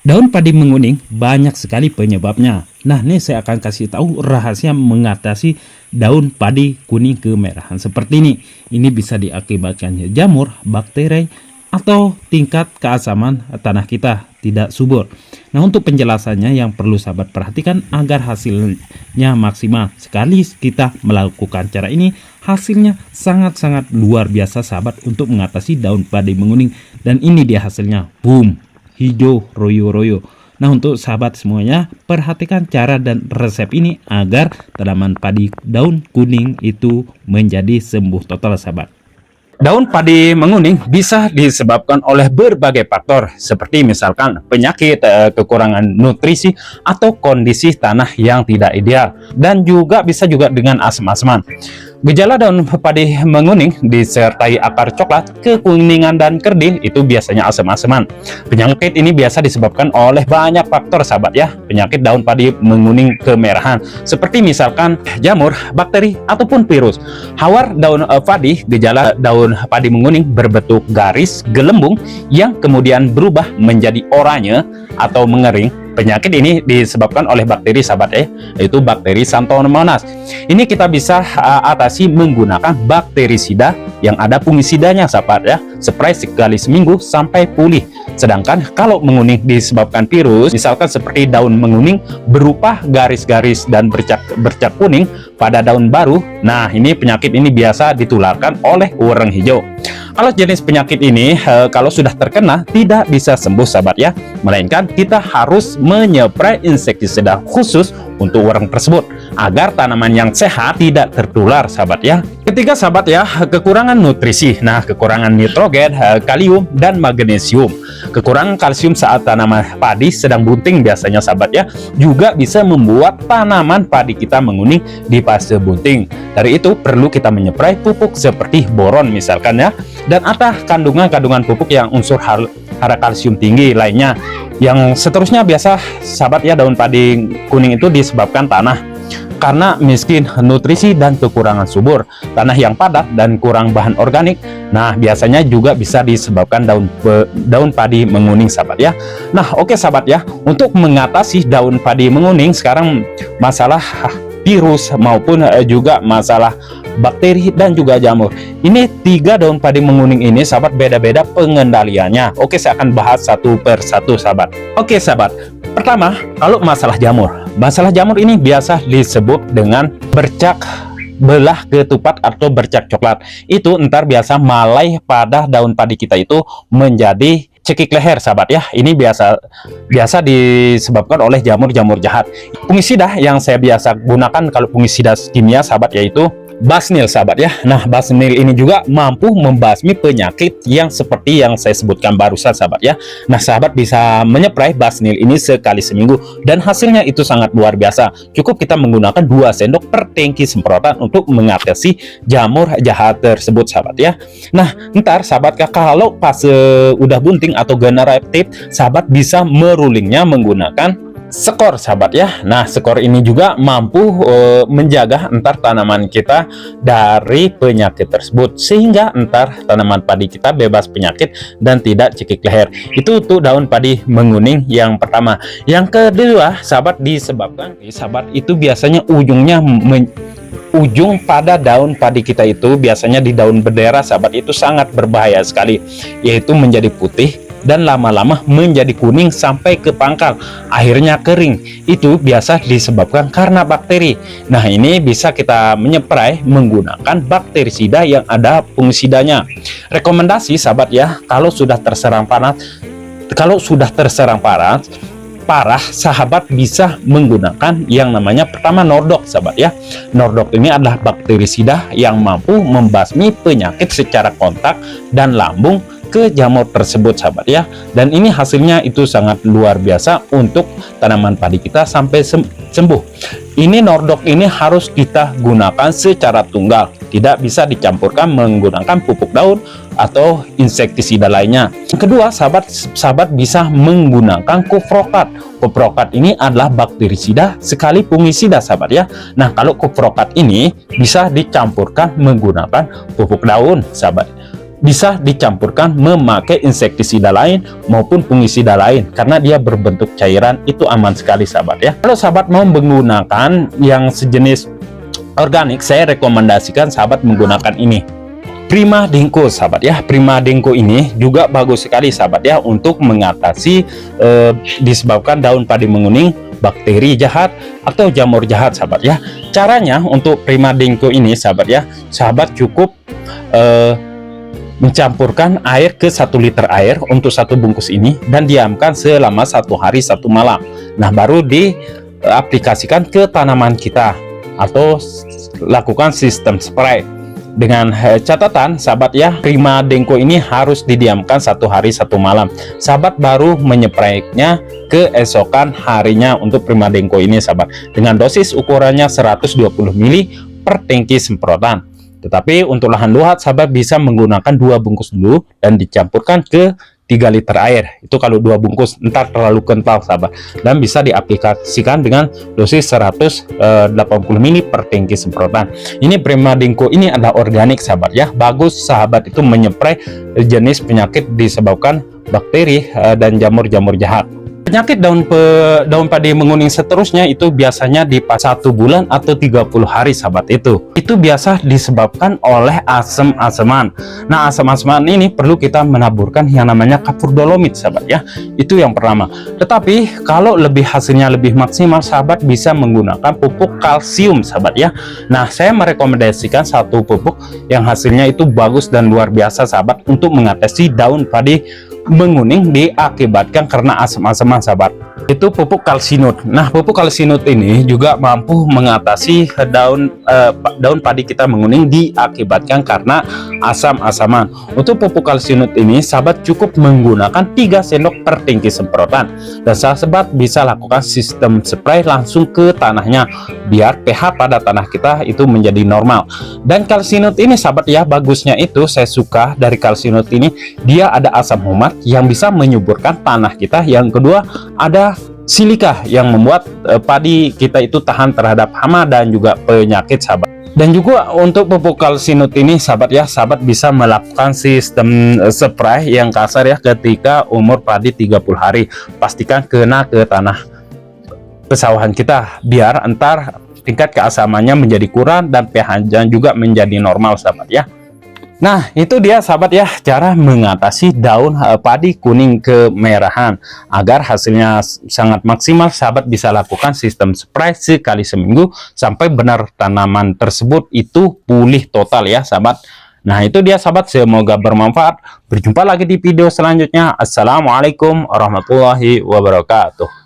Daun padi menguning banyak sekali penyebabnya. Nah, ini saya akan kasih tahu rahasia mengatasi daun padi kuning kemerahan seperti ini. Ini bisa diakibatkan jamur, bakteri, atau tingkat keasaman tanah kita tidak subur. Nah, untuk penjelasannya yang perlu sahabat perhatikan agar hasilnya maksimal. Sekali kita melakukan cara ini, hasilnya sangat-sangat luar biasa sahabat untuk mengatasi daun padi menguning. Dan ini dia hasilnya, boom, hijau royo-royo. Nah, untuk sahabat semuanya, perhatikan cara dan resep ini agar tanaman padi daun kuning itu menjadi sembuh total sahabat. Daun padi menguning bisa disebabkan oleh berbagai faktor seperti misalkan penyakit, kekurangan nutrisi, atau kondisi tanah yang tidak ideal, dan juga bisa dengan asam-asaman. Gejala daun padi menguning disertai akar coklat, kekuningan, dan kerdil itu biasanya asam-asaman. Penyakit ini biasa disebabkan oleh banyak faktor sahabat ya. Penyakit daun padi menguning kemerahan seperti misalkan jamur, bakteri, ataupun virus. Hawar daun padi, gejala daun padi menguning berbentuk garis gelembung yang kemudian berubah menjadi oranye atau mengering. Penyakit ini disebabkan oleh bakteri sahabat ya, yaitu bakteri Xanthomonas. Ini kita bisa atasi menggunakan bakterisida yang ada fungisidanya sahabat ya. Spray sekali seminggu sampai pulih. Sedangkan kalau menguning disebabkan virus, misalkan seperti daun menguning berupa garis-garis dan bercak kuning pada daun baru. Nah, ini penyakit ini biasa ditularkan oleh uang hijau. Kalau jenis penyakit ini kalau sudah terkena tidak bisa sembuh sahabat ya, melainkan kita harus menyepray insektisida khusus untuk uang tersebut agar tanaman yang sehat tidak tertular sahabat ya. Ketiga sahabat ya, kekurangan nutrisi. Nah, kekurangan nitrogen, kalium, dan magnesium. Kekurangan kalsium saat tanaman padi sedang bunting biasanya sahabat ya, juga bisa membuat tanaman padi kita menguning di fase bunting. Dari itu perlu kita menyepray pupuk seperti boron misalkan ya, dan ada kandungan pupuk yang unsur hara kalsium tinggi lainnya. Yang seterusnya biasa sahabat ya, daun padi kuning itu disebabkan tanah karena miskin nutrisi dan kekurangan subur, tanah yang padat dan kurang bahan organik. Nah, biasanya juga bisa disebabkan daun padi menguning sahabat ya. Nah, oke sahabat ya, untuk mengatasi daun padi menguning sekarang masalah virus maupun juga masalah bakteri dan juga jamur. Ini tiga daun padi menguning ini sahabat beda-beda pengendaliannya. Oke, saya akan bahas satu per satu sahabat. Oke sahabat, pertama kalau masalah jamur. Masalah jamur ini biasa disebut dengan bercak belah ketupat atau bercak coklat. Itu ntar biasa malai pada daun padi kita itu menjadi cekik leher sahabat ya. Ini biasa disebabkan oleh jamur-jamur jahat. Fungisida yang saya biasa gunakan kalau fungisida kimia sahabat yaitu Basnil sahabat ya. Nah, Basnil ini juga mampu membasmi penyakit yang seperti yang saya sebutkan barusan sahabat ya. Nah, sahabat bisa menyepray Basnil ini sekali seminggu dan hasilnya itu sangat luar biasa. Cukup kita menggunakan 2 sendok per tangki semprotan untuk mengatasi jamur jahat tersebut sahabat ya. Nah, ntar sahabat kalau pas udah bunting atau generatif, sahabat bisa merulingnya menggunakan skor sahabat ya. Nah, skor ini juga mampu menjaga entar tanaman kita dari penyakit tersebut sehingga entar tanaman padi kita bebas penyakit dan tidak cekik leher. Itu tuh daun padi menguning yang pertama. Yang kedua sahabat disebabkan sahabat itu biasanya ujung pada daun padi kita itu biasanya di daun bendera sahabat itu sangat berbahaya sekali, yaitu menjadi putih dan lama-lama menjadi kuning sampai ke pangkal, akhirnya kering. Itu biasa disebabkan karena bakteri. Nah, ini bisa kita menyepray menggunakan bakterisida yang ada fungisidanya. Rekomendasi sahabat ya, kalau sudah terserang parah, sahabat bisa menggunakan yang namanya pertama Nordok sahabat ya. Nordok ini adalah bakterisida yang mampu membasmi penyakit secara kontak dan lambung ke jamur tersebut sahabat ya. Dan ini hasilnya itu sangat luar biasa untuk tanaman padi kita sampai sembuh. Ini Nordok ini harus kita gunakan secara tunggal, tidak bisa dicampurkan menggunakan pupuk daun atau insektisida lainnya. Kedua sahabat bisa menggunakan Kufrokat. Kufrokat ini adalah bakterisida sekali fungisida sahabat ya. Nah, kalau Kufrokat ini bisa dicampurkan menggunakan pupuk daun sahabat. bisa dicampurkan memakai insektisida lain maupun fungisida lain, karena dia berbentuk cairan, itu aman sekali sahabat ya. Kalau sahabat mau menggunakan yang sejenis organik, saya rekomendasikan sahabat menggunakan ini, Prima Dengko sahabat ya. Prima Dengko ini juga bagus sekali sahabat ya untuk mengatasi disebabkan daun padi menguning, bakteri jahat atau jamur jahat sahabat ya. Caranya untuk Prima Dengko ini sahabat ya, sahabat cukup mencampurkan air ke 1 liter air untuk 1 bungkus ini dan diamkan selama 1 hari 1 malam. Nah, baru diaplikasikan ke tanaman kita atau lakukan sistem spray. Dengan catatan sahabat ya, Prima Dengko ini harus didiamkan 1 hari 1 malam. Sahabat baru menyemprainya keesokan harinya untuk Prima Dengko ini sahabat, dengan dosis ukurannya 120 ml per tangki semprotan. Tetapi untuk lahan luas sahabat bisa menggunakan 2 bungkus dulu dan dicampurkan ke 3 liter air. Itu kalau 2 bungkus, ntar terlalu kental sahabat, dan bisa diaplikasikan dengan dosis 180 ml per tangki semprotan. Ini Prima Dengko ini adalah organik sahabat ya, bagus sahabat itu menyemprot jenis penyakit disebabkan bakteri dan jamur-jamur jahat. Penyakit daun padi menguning seterusnya itu biasanya di 1 bulan atau 30 hari sahabat. Itu biasa disebabkan oleh asam-asaman. Nah, asam-asaman ini perlu kita menaburkan yang namanya kapur dolomit sahabat ya. Itu yang pertama. Tetapi kalau hasilnya lebih maksimal, sahabat bisa menggunakan pupuk kalsium sahabat ya. Nah, saya merekomendasikan satu pupuk yang hasilnya itu bagus dan luar biasa sahabat untuk mengatasi daun padi menguning diakibatkan karena asam-asaman sahabat, itu pupuk kalsinut. Nah, pupuk kalsinut ini juga mampu mengatasi daun padi kita menguning diakibatkan karena asam-asaman. Untuk pupuk kalsinut ini sahabat cukup menggunakan 3 sendok per tangki semprotan, dan sahabat bisa lakukan sistem spray langsung ke tanahnya biar pH pada tanah kita itu menjadi normal. Dan kalsinut ini sahabat ya, bagusnya itu saya suka dari kalsinut ini, dia ada asam humat yang bisa menyuburkan tanah kita. Yang kedua, ada silika yang membuat padi kita itu tahan terhadap hama dan juga penyakit sahabat. Dan juga untuk pupuk kalsinut ini sahabat ya, sahabat bisa melakukan sistem spray yang kasar ya ketika umur padi 30 hari. Pastikan kena ke tanah pesawahan kita biar entar tingkat keasamannya menjadi kurang dan pH-nya juga menjadi normal sahabat ya. Nah, itu dia sahabat ya, cara mengatasi daun padi kuning kemerahan. Agar hasilnya sangat maksimal, sahabat bisa lakukan sistem spray sekali seminggu sampai benar tanaman tersebut itu pulih total ya sahabat. Nah, itu dia sahabat, semoga bermanfaat. Berjumpa lagi di video selanjutnya. Assalamualaikum warahmatullahi wabarakatuh.